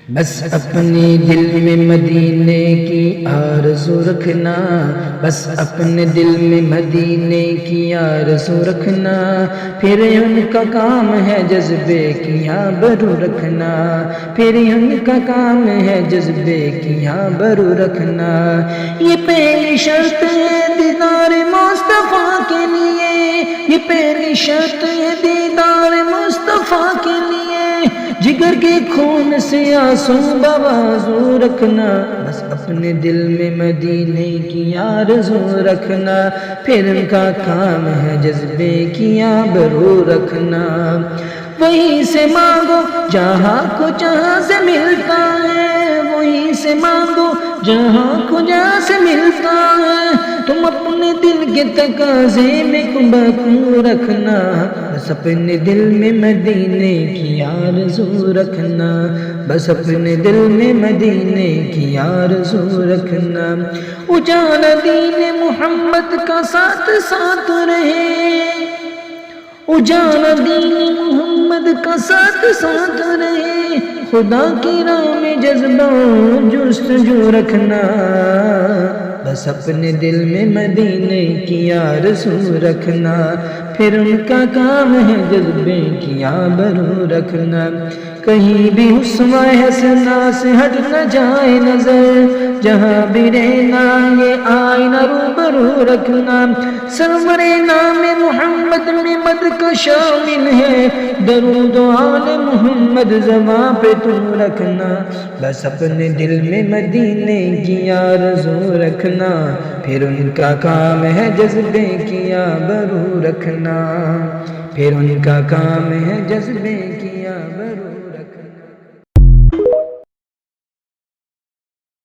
بس اپنے دل میں مدینے کی آرزو رکھنا، بس اپنے دل میں مدینے کی آرزو رکھنا، پھر ان کا کام ہے جذبے کی آبرو رکھنا، پھر ان کا کام ہے جذبے کی آبرو رکھنا۔ یہ پہلی شرط ہے دیدار مصطفیٰ کے لیے، یہ پہلی شرط ہے دیدار مصطفیٰ کے لیے، جگر کے خون سے آنسو بوازو رکھنا، بس اپنے دل میں مدینے کی آرزو رکھنا، پھر ان کا کام ہے جذبے کی آبرو رکھنا۔ وہیں سے مانگو جہاں کو جہاں سے ملتا ہے، وہیں سے مانگو جہاں کو جہاں سے ملتا ہے، تم اپنے دل کے تقاضے میں بکو رکھنا، بس اپنے دل میں مدینے کی آرزو رکھنا، بس اپنے دل میں مدینے کی آرزو رکھنا۔ اجالا دین محمد کا ساتھ ساتھ رہے، اجالا دین محمد کا ساتھ ساتھ رہے، خدا کی راہ میں جذبہ جستجو رکھنا، بس اپنے دل میں مدینے کی آرزو رکھنا، پھر ان کا کام ہے جذبے کی آبرو رکھنا۔ کہیں بھی اسوہ حسنہ سے ہٹ نہ جائے نظر، جہاں بھی رہنا یہ آئینہ روبرو رکھنا، سرور نام محمد میں مد کا شامل ہے، درود و آل محمد زباں پہ تم رکھنا، بس اپنے دل میں مدینے کی آرزو رکھنا، پھر ان کا کام ہے جذبے کی آبرو رکھنا، پھر ان کا کام ہے جذبے کی آبرو